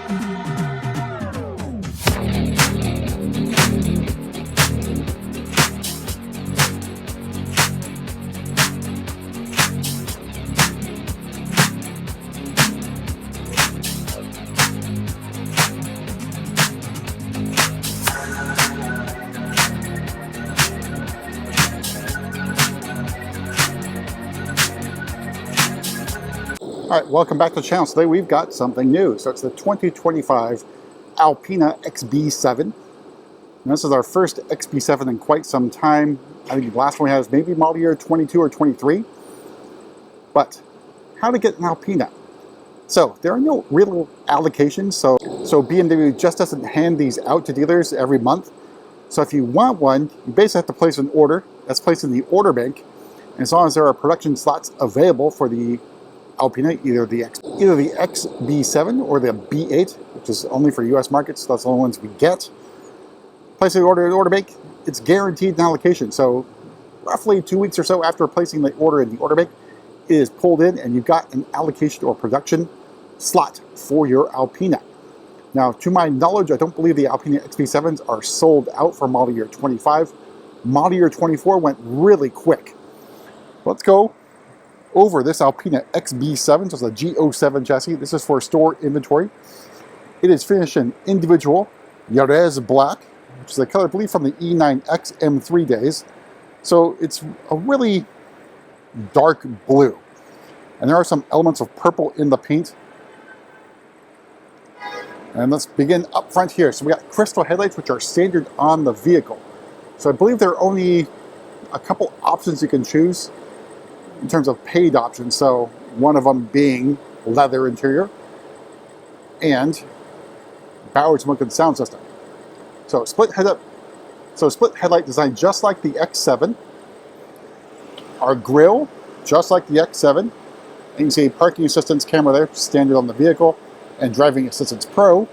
All right, welcome back to the channel. Today we've got something new. So it's the 2025 Alpina XB7. And this is our first XB7 in quite some time. I think the last one we had was maybe model year 22 or 23. But how to get an Alpina? So there are no real allocations. So BMW just doesn't hand these out to dealers every month. So if you want one, you basically have to place an order. That's placed in the order bank. And as long as there are production slots available for the Alpina, either the XB7 or the B8, which is only for US markets, that's the only ones we get. Place the order in the order bank, it's guaranteed an allocation. So roughly 2 weeks or so after placing the order in the order bank, it is pulled in and you've got an allocation or production slot for your Alpina. Now, to my knowledge, I don't believe the Alpina XB7s are sold out for model year 25. Model year 24 went really quick. Let's go over this Alpina XB7, so it's a G07 chassis. This is for store inventory. It is finished in individual Jerez Black, which is a color, I believe, from the E9x M3 days. So it's a really dark blue. And there are some elements of purple in the paint. And let's begin up front here. So we got crystal headlights, which are standard on the vehicle. So I believe there are only a couple options you can choose in terms of paid options. So one of them being leather interior and Bowers smoking sound system. So split headlight design just like the X7. Our grille just like the X7. And you can see parking assistance camera there, standard on the vehicle, and driving assistance pro.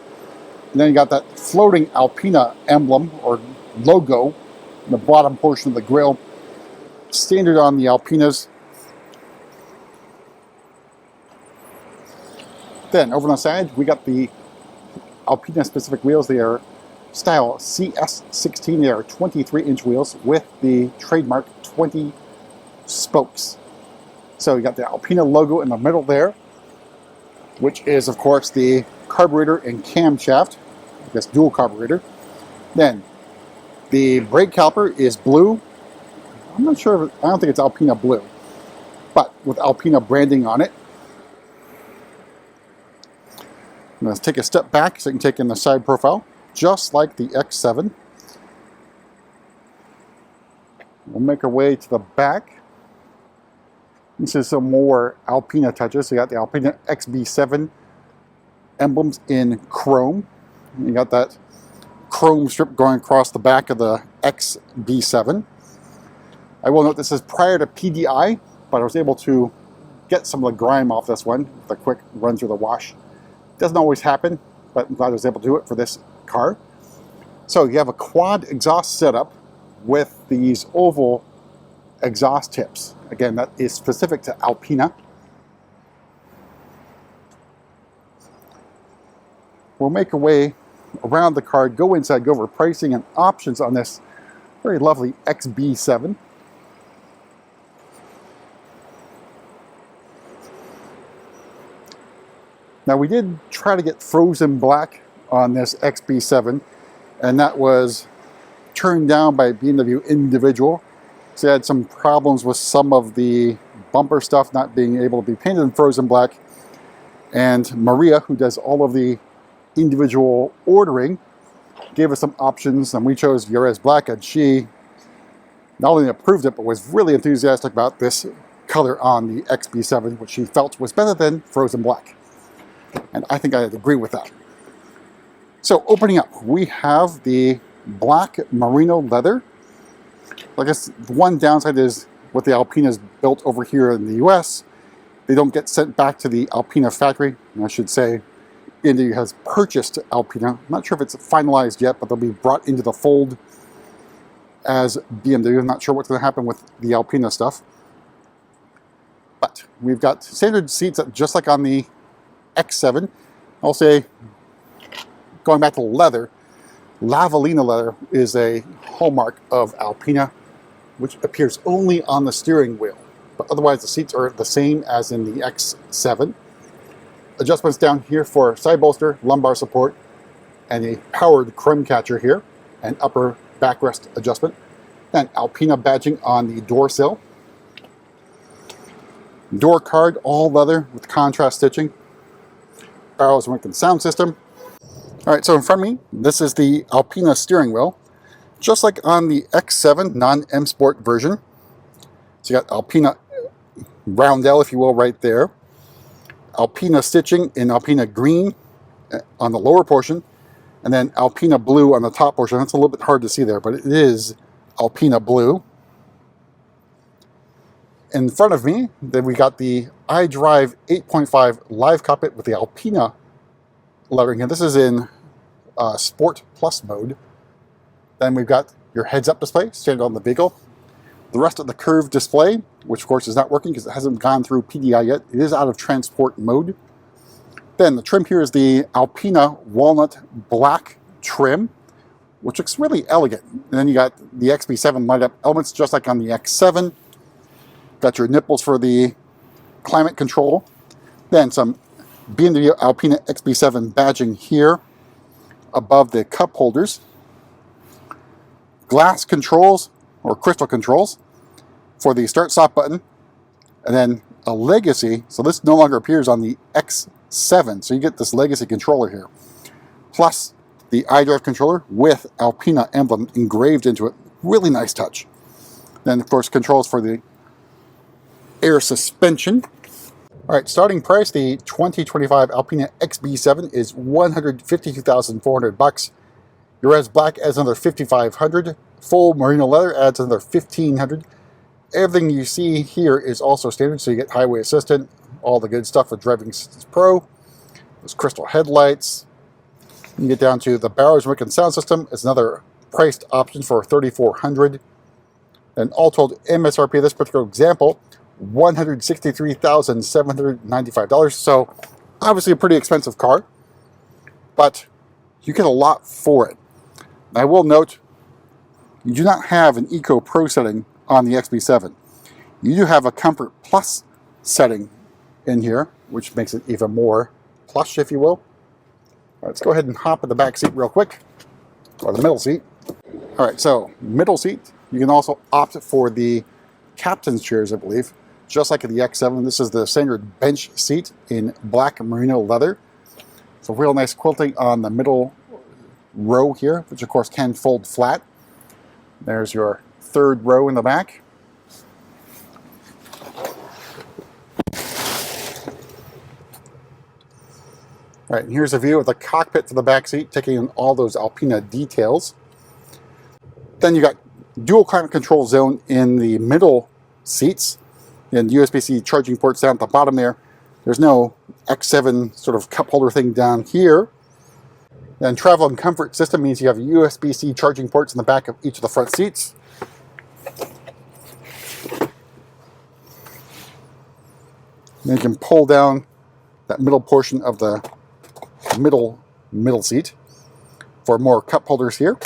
And then you got that floating Alpina emblem or logo in the bottom portion of the grille, standard on the Alpinas. Then over on the side, we got the Alpina specific wheels. They are style CS16. They are 23-inch wheels with the trademark 20 spokes. So you got the Alpina logo in the middle there, which is of course the carburetor and camshaft, I guess dual carburetor. Then the brake caliper is blue. I'm not sure, I don't think it's Alpina blue, but with Alpina branding on it. Let's take a step back so you can take in the side profile, just like the X7. We'll make our way to the back. This is some more Alpina touches. So you got the Alpina XB7 emblems in chrome. You got that chrome strip going across the back of the XB7. I will note this is prior to PDI, but I was able to get some of the grime off this one with a quick run through the wash. Doesn't always happen, but I'm glad I was able to do it for this car. So you have a quad exhaust setup with these oval exhaust tips. Again, that is specific to Alpina. We'll make our way around the car, go inside, go over pricing and options on this very lovely XB7. Now we did try to get frozen black on this XB7, and that was turned down by BMW individual. So they had some problems with some of the bumper stuff not being able to be painted in frozen black. And Maria, who does all of the individual ordering, gave us some options, and we chose Jerez Black, and she not only approved it, but was really enthusiastic about this color on the XB7, which she felt was better than frozen black. And I think I'd agree with that. So opening up, we have the black merino leather. I guess the one downside is with the Alpinas built over here in the US, they don't get sent back to the Alpina factory. And I should say, India has purchased Alpina. I'm not sure if it's finalized yet, but they'll be brought into the fold as BMW. I'm not sure what's going to happen with the Alpina stuff. But we've got standard seats just like on the X7. I'll say going back to leather, Lavalina leather is a hallmark of Alpina, which appears only on the steering wheel. But otherwise, the seats are the same as in the X7. Adjustments down here for side bolster, lumbar support, and a powered chrome catcher here, and upper backrest adjustment. And Alpina badging on the door sill. Door card, all leather with contrast stitching. Barrels Winkin sound system. All right, so in front of me, this is the Alpina steering wheel, just like on the X7 non-M Sport version. So you got Alpina roundel, if you will, right there. Alpina stitching in Alpina green on the lower portion, and then Alpina blue on the top portion. That's a little bit hard to see there, but it is Alpina blue. In front of me, then we got the iDrive 8.5 live cockpit with the Alpina lettering here. This is in Sport Plus mode. Then we've got your heads-up display standard on the vehicle. The rest of the curved display, which of course is not working because it hasn't gone through PDI yet. It is out of transport mode. Then the trim here is the Alpina walnut black trim, which looks really elegant. And then you got the XB7 light-up elements just like on the X7. Got your nipples for the climate control. Then some BMW Alpina XB7 badging here above the cup holders. Glass controls, or crystal controls, for the start-stop button. And then a legacy, so this no longer appears on the X7, so you get this legacy controller here. Plus the iDrive controller with Alpina emblem engraved into it. Really nice touch. Then of course controls for the air suspension. All right, starting price, the 2025 Alpina XB7 is $152,400. Jerez Black adds another $5,500. Full merino leather adds another $1,500. Everything you see here is also standard, so you get highway assistant, all the good stuff with Driving Assistance Pro, those crystal headlights. You get down to the Barrow's Winkin sound system. It's another priced option for $3,400. And all told, MSRP of this particular example, $163,795. So obviously a pretty expensive car, but you get a lot for it. And I will note, you do not have an Eco Pro setting on the XB7. You do have a Comfort Plus setting in here, which makes it even more plush, if you will. All right, let's go ahead and hop in the back seat real quick, or the middle seat. All right, so middle seat, you can also opt for the captain's chairs, I believe. Just like in the X7, this is the standard bench seat in black merino leather. So real nice quilting on the middle row here, which of course can fold flat. There's your third row in the back. All right, and here's a view of the cockpit for the back seat, taking in all those Alpina details. Then you got dual climate control zone in the middle seats, and USB-C charging ports down at the bottom there. There's no X7 sort of cup holder thing down here. Then travel and comfort system means you have USB-C charging ports in the back of each of the front seats. Then you can pull down that middle portion of the middle seat for more cup holders here.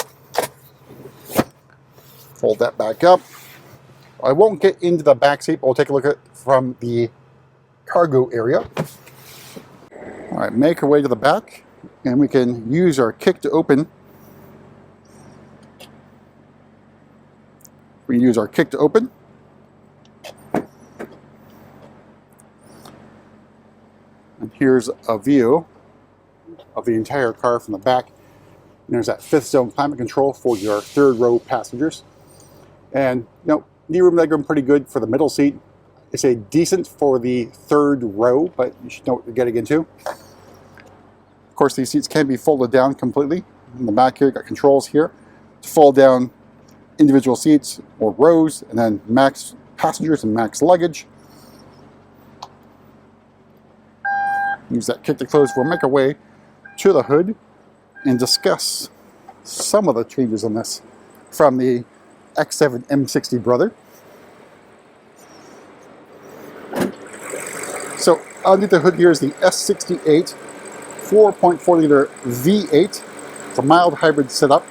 Fold that back up. I won't get into the back seat, but we'll take a look at it from the cargo area. All right, make our way to the back, and we can use our kick to open. We use our kick to open. And here's a view of the entire car from the back. And there's that fifth zone climate control for your third row passengers. And you know, knee room, leg room, pretty good for the middle seat. It's a decent for the third row, but you should know what you're getting into. Of course, these seats can be folded down completely. In the back here, you got controls here to fold down individual seats or rows, and then max passengers and max luggage. Use that kick to close. We'll make our way to the hood and discuss some of the changes on this from the X7 M60 brother. So underneath the hood here is the S68 4.4 liter V8. It's a mild hybrid setup.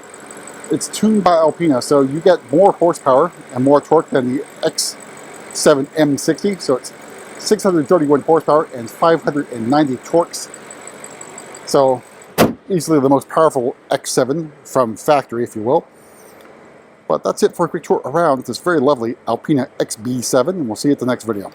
It's tuned by Alpina, so you get more horsepower and more torque than the X7 M60. So it's 631 horsepower and 590 torques. So easily the most powerful X7 from factory, if you will. But that's it for a quick tour around this very lovely Alpina XB7, and we'll see you at the next video.